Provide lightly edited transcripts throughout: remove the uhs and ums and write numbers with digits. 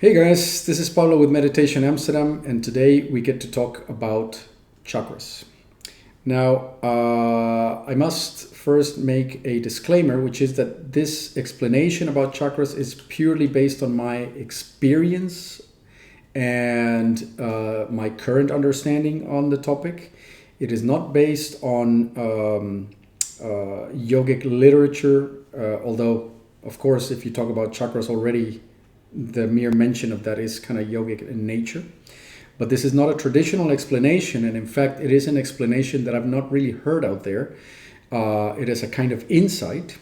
Hey guys, this is Paulo with Meditation Amsterdam, and today we get to talk about chakras. Now, I must first make a disclaimer, which is that this explanation about chakras is purely based on my experience and my current understanding on the topic. It is not based on yogic literature, although, of course, if you talk about chakras already, the mere mention of that is kind of yogic in nature. But this is not a traditional explanation, and in fact, it is an explanation that I've not really heard out there. It is a kind of insight,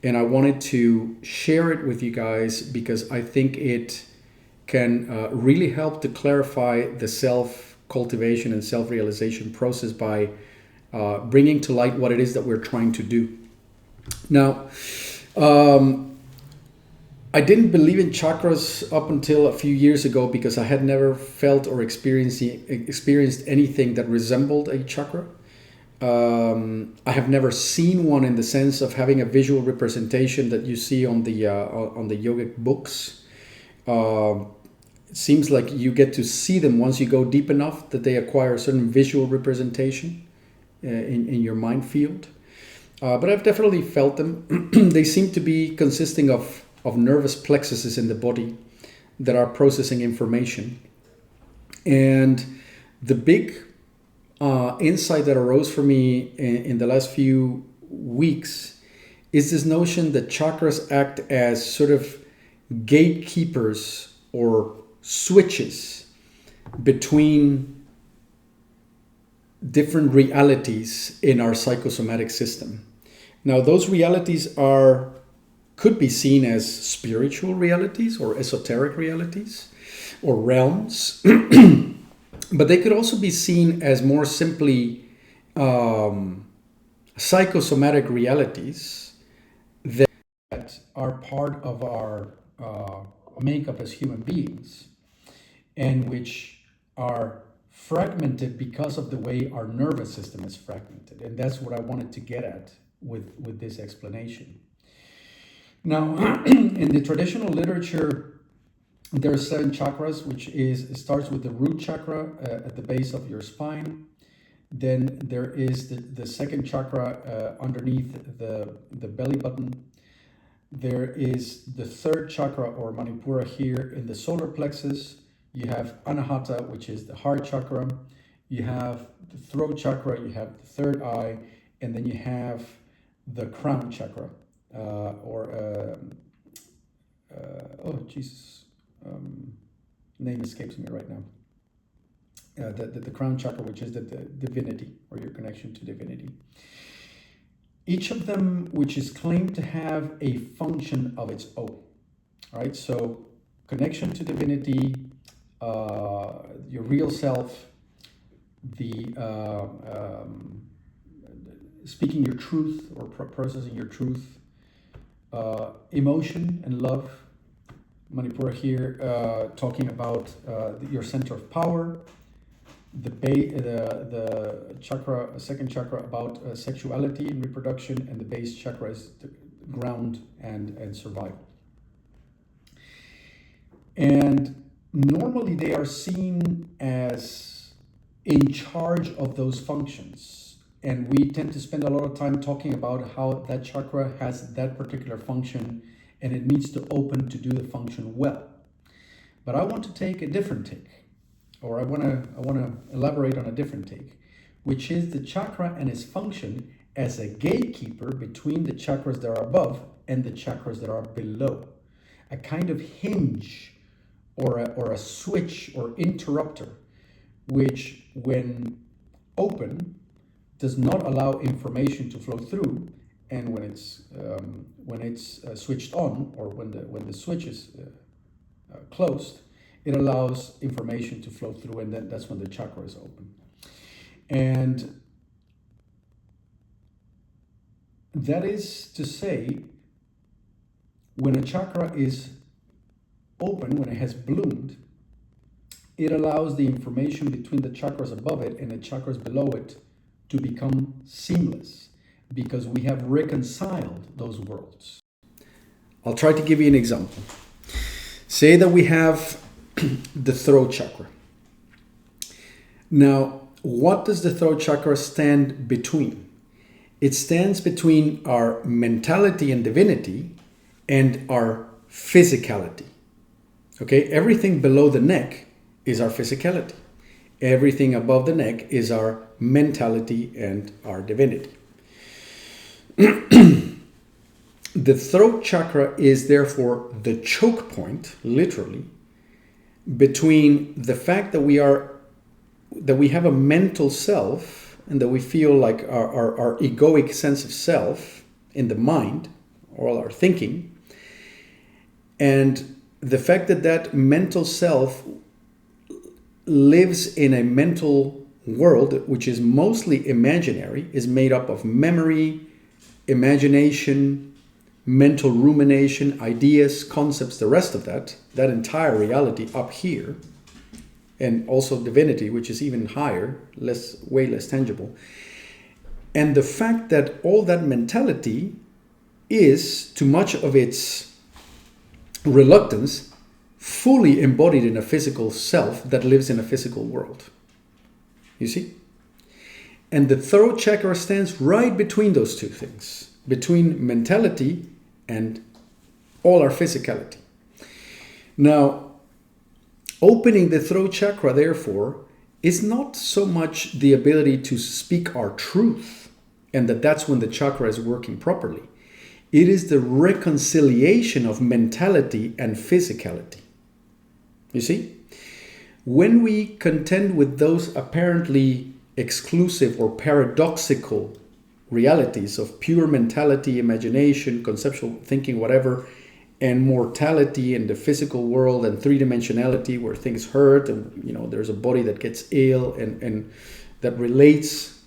and I wanted to share it with you guys because I think it can really help to clarify the self-cultivation and self-realization process by bringing to light what it is that we're trying to do. Now, I didn't believe in chakras up until a few years ago because I had never felt or experienced anything that resembled a chakra. I have never seen one in the sense of having a visual representation that you see on the yogic books. It seems like you get to see them once you go deep enough that they acquire a certain visual representation in your mind field. But I've definitely felt them. They seem to be consisting of nervous plexuses in the body that are processing information. And the big insight that arose for me in the last few weeks is this notion that chakras act as sort of gatekeepers or switches between different realities in our psychosomatic system. Now, those realities could be seen as spiritual realities or esoteric realities or realms, but they could also be seen as more simply psychosomatic realities that are part of our makeup as human beings and which are fragmented because of the way our nervous system is fragmented. And that's what I wanted to get at with this explanation. Now, in the traditional literature, there are 7 chakras, which starts with the root chakra at the base of your spine. Then there is the second chakra underneath the belly button. There is the third chakra or Manipura here in the solar plexus. You have Anahata, which is the heart chakra. You have the throat chakra. You have the third eye, and then you have the crown chakra. Name escapes me right now. The crown chakra, which is the divinity or your connection to divinity. Each of them, which is claimed to have a function of its own. All right, so connection to divinity, your real self, the speaking your truth or processing your truth. Emotion and love, Manipura here, talking about your center of power, the chakra, second chakra about sexuality and reproduction, and the base chakra is the ground and survival. And normally they are seen as in charge of those functions. And we tend to spend a lot of time talking about how that chakra has that particular function and it needs to open to do the function well. But I want to take a different take, or I want to elaborate on a different take, which is the chakra and its function as a gatekeeper between the chakras that are above and the chakras that are below. A kind of hinge or a switch or interrupter, which when open, does not allow information to flow through, and when it's switched on, or when the switch is closed, it allows information to flow through, and then that's when the chakra is open. And that is to say, when a chakra is open, when it has bloomed, it allows the information between the chakras above it and the chakras below it to become seamless, because we have reconciled those worlds. I'll try to give you an example. Say that we have the throat chakra. Now, what does the throat chakra stand between? It stands between our mentality and divinity and our physicality. Okay, everything below the neck is our physicality. Everything above the neck is our mentality and our divinity. The throat chakra is therefore the choke point, literally, between the fact that we have a mental self and that we feel like our egoic sense of self in the mind, all our thinking, and the fact that that mental self lives in a mental world which is mostly imaginary, is made up of memory, imagination, mental rumination, ideas, concepts, the rest of that entire reality up here, and also divinity, which is even higher, way less tangible. And the fact that all that mentality is, to much of its reluctance, fully embodied in a physical self that lives in a physical world. You see? And the throat chakra stands right between those two things, between mentality and all our physicality. Now, opening the throat chakra, therefore, is not so much the ability to speak our truth, and that's when the chakra is working properly. It is the reconciliation of mentality and physicality. You see? When we contend with those apparently exclusive or paradoxical realities of pure mentality, imagination, conceptual thinking, whatever, and mortality in the physical world and three-dimensionality where things hurt and there's a body that gets ill and that relates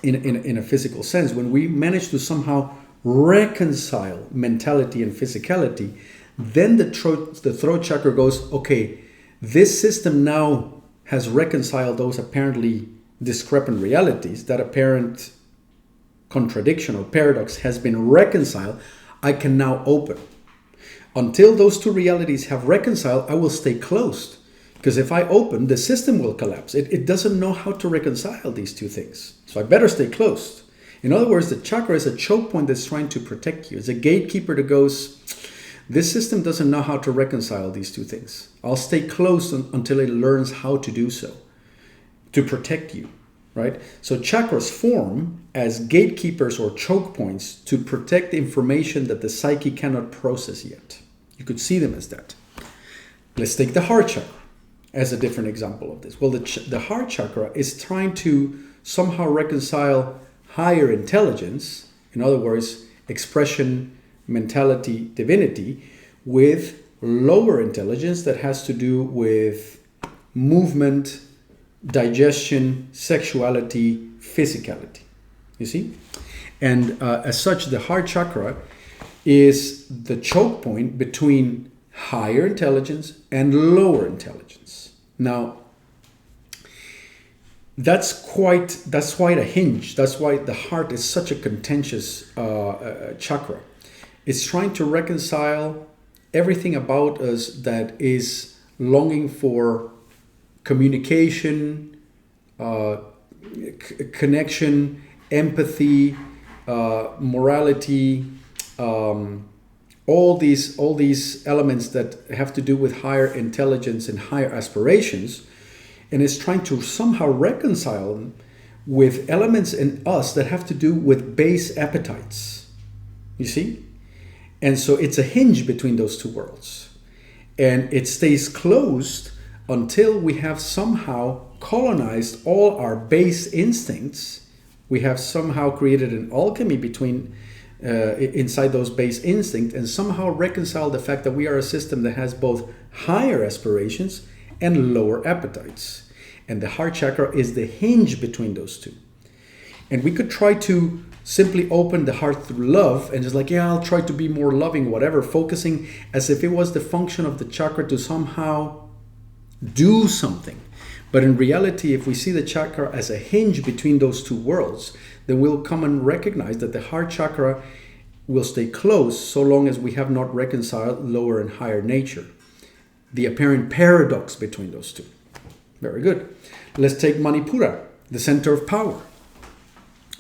in a physical sense, when we manage to somehow reconcile mentality and physicality, then the throat chakra goes, okay, this system now has reconciled those apparently discrepant realities, that apparent contradiction or paradox has been reconciled. I can now open. Until those two realities have reconciled, I will stay closed. Because if I open, the system will collapse. It doesn't know how to reconcile these two things. So I better stay closed. In other words, the chakra is a choke point that's trying to protect you. It's a gatekeeper that goes, this system doesn't know how to reconcile these two things. I'll stay close until it learns how to do so, to protect you. Right? So chakras form as gatekeepers or choke points to protect information that the psyche cannot process yet. You could see them as that. Let's take the heart chakra as a different example of this. Well, the heart chakra is trying to somehow reconcile higher intelligence, in other words, expression, mentality, divinity, with lower intelligence that has to do with movement, digestion, sexuality, physicality. You see? And as such, the heart chakra is the choke point between higher intelligence and lower intelligence. Now, that's quite a hinge. That's why the heart is such a contentious chakra. It's trying to reconcile everything about us that is longing for communication, connection, empathy, morality, all these elements that have to do with higher intelligence and higher aspirations, and is trying to somehow reconcile them with elements in us that have to do with base appetites. You see? And so it's a hinge between those two worlds. And it stays closed until we have somehow colonized all our base instincts. We have somehow created an alchemy between inside those base instincts and somehow reconciled the fact that we are a system that has both higher aspirations and lower appetites. And the heart chakra is the hinge between those two. And we could try to simply open the heart through love and just like, yeah, I'll try to be more loving, whatever, focusing as if it was the function of the chakra to somehow do something. But in reality, if we see the chakra as a hinge between those two worlds, then we'll come and recognize that the heart chakra will stay closed so long as we have not reconciled lower and higher nature. the apparent paradox between those two. Very good. Let's take Manipura, the center of power.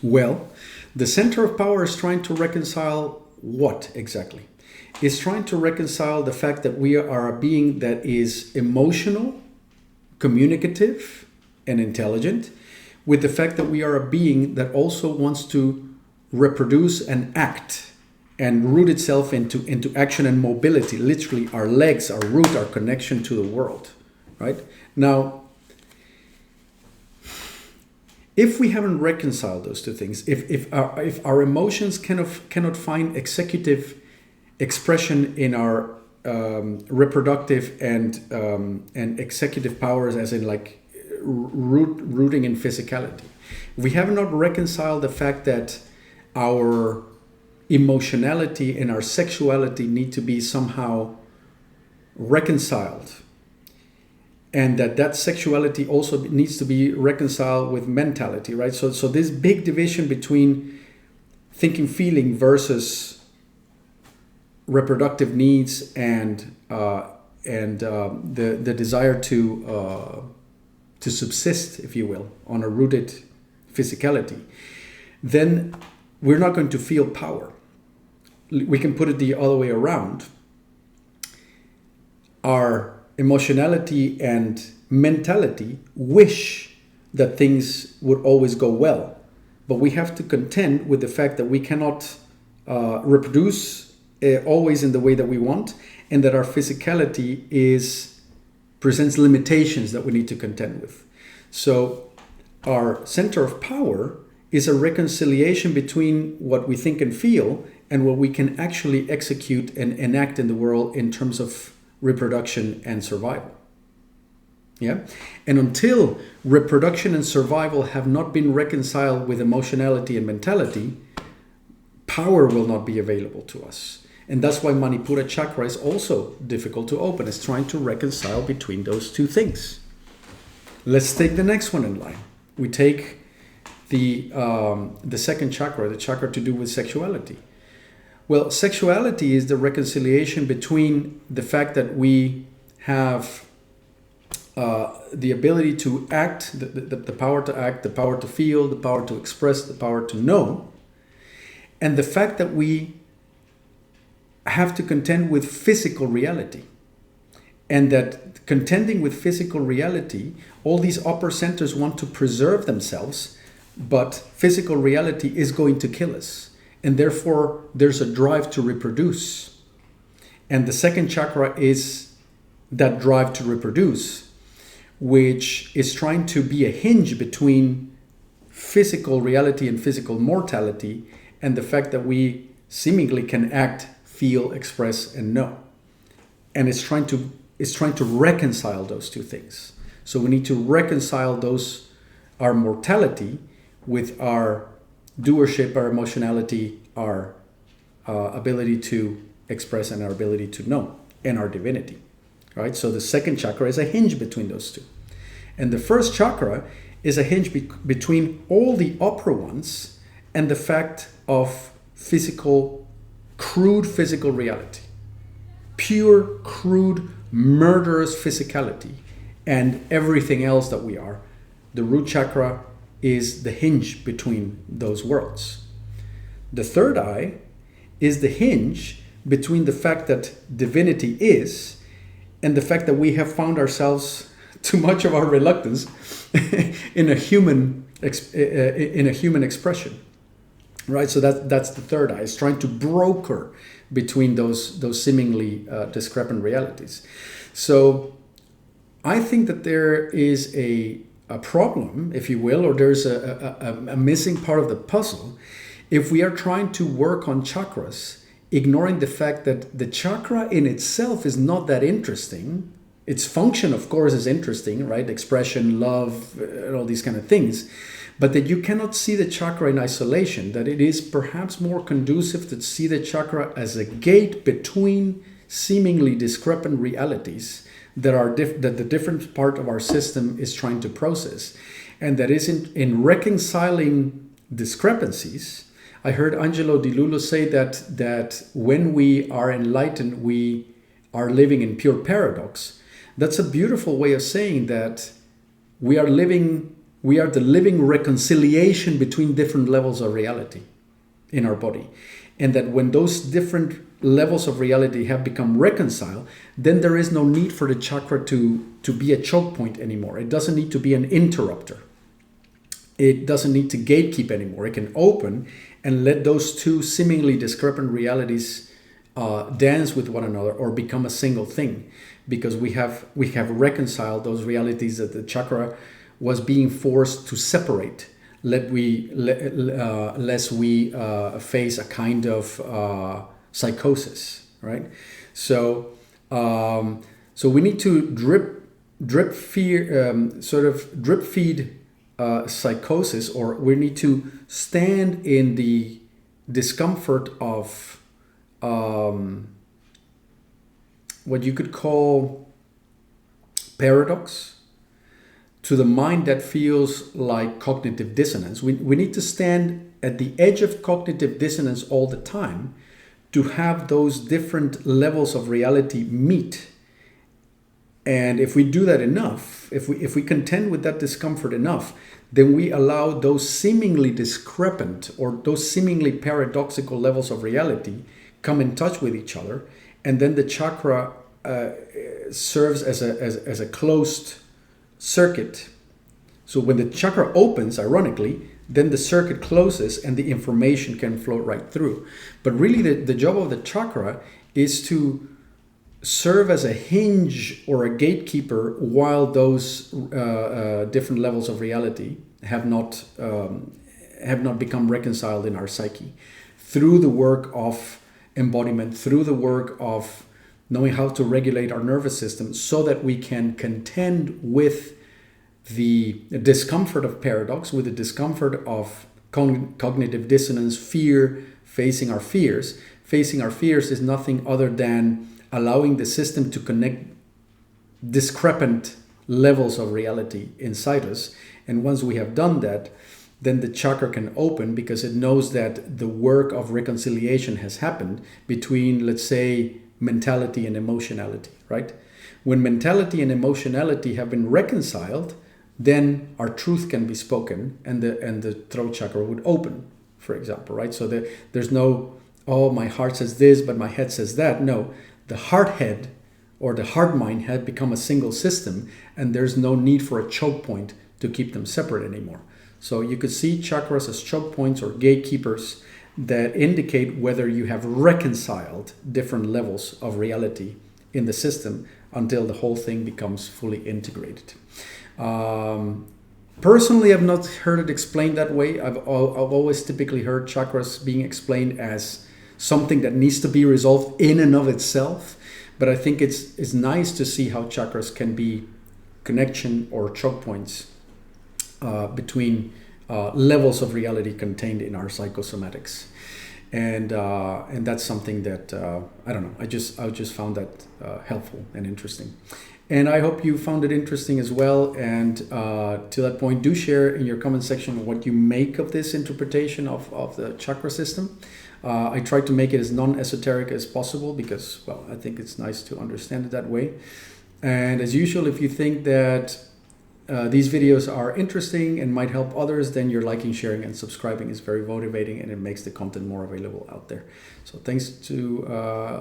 Well, the center of power is trying to reconcile what exactly? It's trying to reconcile the fact that we are a being that is emotional, communicative, and intelligent, with the fact that we are a being that also wants to reproduce and act and root itself into action and mobility, literally our legs, our root, our connection to the world, right? Now, if we haven't reconciled those two things, if our emotions cannot find executive expression in our reproductive and executive powers, as in like rooting in physicality, we have not reconciled the fact that our emotionality and our sexuality need to be somehow reconciled, and that sexuality also needs to be reconciled with mentality, right? So this big division between thinking, feeling versus reproductive needs and the desire to subsist, if you will, on a rooted physicality, then we're not going to feel power. We can put it the other way around. Our emotionality and mentality wish that things would always go well, but we have to contend with the fact that we cannot reproduce always in the way that we want, and that our physicality presents limitations that we need to contend with. So our center of power is a reconciliation between what we think and feel and what we can actually execute and enact in the world in terms of reproduction and survival. Yeah? And until reproduction and survival have not been reconciled with emotionality and mentality, power will not be available to us. And that's why Manipura chakra is also difficult to open. It's trying to reconcile between those two things. Let's take the next one in line. We take the second chakra, the chakra to do with sexuality. Well, sexuality is the reconciliation between the fact that we have the ability to act, the power to act, the power to feel, the power to express, the power to know, and the fact that we have to contend with physical reality. And that contending with physical reality, all these upper centers want to preserve themselves, but physical reality is going to kill us. And therefore, there's a drive to reproduce. And the second chakra is that drive to reproduce, which is trying to be a hinge between physical reality and physical mortality, and the fact that we seemingly can act, feel, express, and know. And it's trying to reconcile those two things. So we need to reconcile our mortality with our doership, our emotionality, our ability to express, and our ability to know, and our divinity. Right? So the second chakra is a hinge between those two. And the first chakra is a hinge between all the upper ones and the fact of crude physical reality. Pure, crude, murderous physicality and everything else that we are. The root chakra is the hinge between those worlds. The third eye is the hinge between the fact that divinity is and the fact that we have found ourselves, to much of our reluctance, in a human expression. Right, so that's the third eye. It's trying to broker between those seemingly discrepant realities. So I think that there is a problem, if you will, or there's a missing part of the puzzle if we are trying to work on chakras, ignoring the fact that the chakra in itself is not that interesting. Its function, of course, is interesting, right? Expression, love, and all these kind of things. But that you cannot see the chakra in isolation, that it is perhaps more conducive to see the chakra as a gate between seemingly discrepant realities that the different part of our system is trying to process. And that is in reconciling discrepancies. I heard Angelo Di Lullo say that when we are enlightened, we are living in pure paradox. That's a beautiful way of saying that we are the living reconciliation between different levels of reality in our body. And that when those different levels of reality have become reconciled, then there is no need for the chakra to be a choke point anymore. It doesn't need to be an interrupter. It doesn't need to gatekeep anymore. It can open and let those two seemingly discrepant realities dance with one another or become a single thing, because we have reconciled those realities that the chakra was being forced to separate, lest we face a kind of psychosis, right? So we need to drip feed psychosis, or we need to stand in the discomfort of what you could call paradox, to the mind that feels like cognitive dissonance. We need to stand at the edge of cognitive dissonance all the time to have those different levels of reality meet. And if we do that enough, if we contend with that discomfort enough, then we allow those seemingly discrepant or those seemingly paradoxical levels of reality come in touch with each other, and then the chakra serves as a closed circuit. So when the chakra opens, ironically, then the circuit closes and the information can flow right through. But really the job of the chakra is to serve as a hinge or a gatekeeper while those different levels of reality have not become reconciled in our psyche, through the work of embodiment, through the work of knowing how to regulate our nervous system, so that we can contend with the discomfort of paradox, with the discomfort of cognitive dissonance, fear, facing our fears. Facing our fears is nothing other than allowing the system to connect discrepant levels of reality inside us. And once we have done that, then the chakra can open, because it knows that the work of reconciliation has happened between, let's say, mentality and emotionality, right? When mentality and emotionality have been reconciled, then our truth can be spoken, and the throat chakra would open, for example, right? So there's no, oh, my heart says this, but my head says that. No, the heart head or the heart mind had become a single system, and there's no need for a choke point to keep them separate anymore. So you could see chakras as choke points or gatekeepers that indicate whether you have reconciled different levels of reality in the system until the whole thing becomes fully integrated. Personally, I've not heard it explained that way. I've always typically heard chakras being explained as something that needs to be resolved in and of itself. But I think it's nice to see how chakras can be connection or choke points between levels of reality contained in our psychosomatics, and that's something that I don't know. I just found that helpful and interesting, and I hope you found it interesting as well. And to that point, do share in your comment section what you make of this interpretation of the chakra system. I try to make it as non-esoteric as possible because, well, I think it's nice to understand it that way. And as usual, if you think that these videos are interesting and might help others, then your liking, sharing, and subscribing is very motivating, and it makes the content more available out there. So thanks to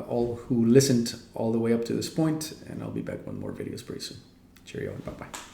all who listened all the way up to this point, and I'll be back with more videos pretty soon. Cheerio and bye-bye.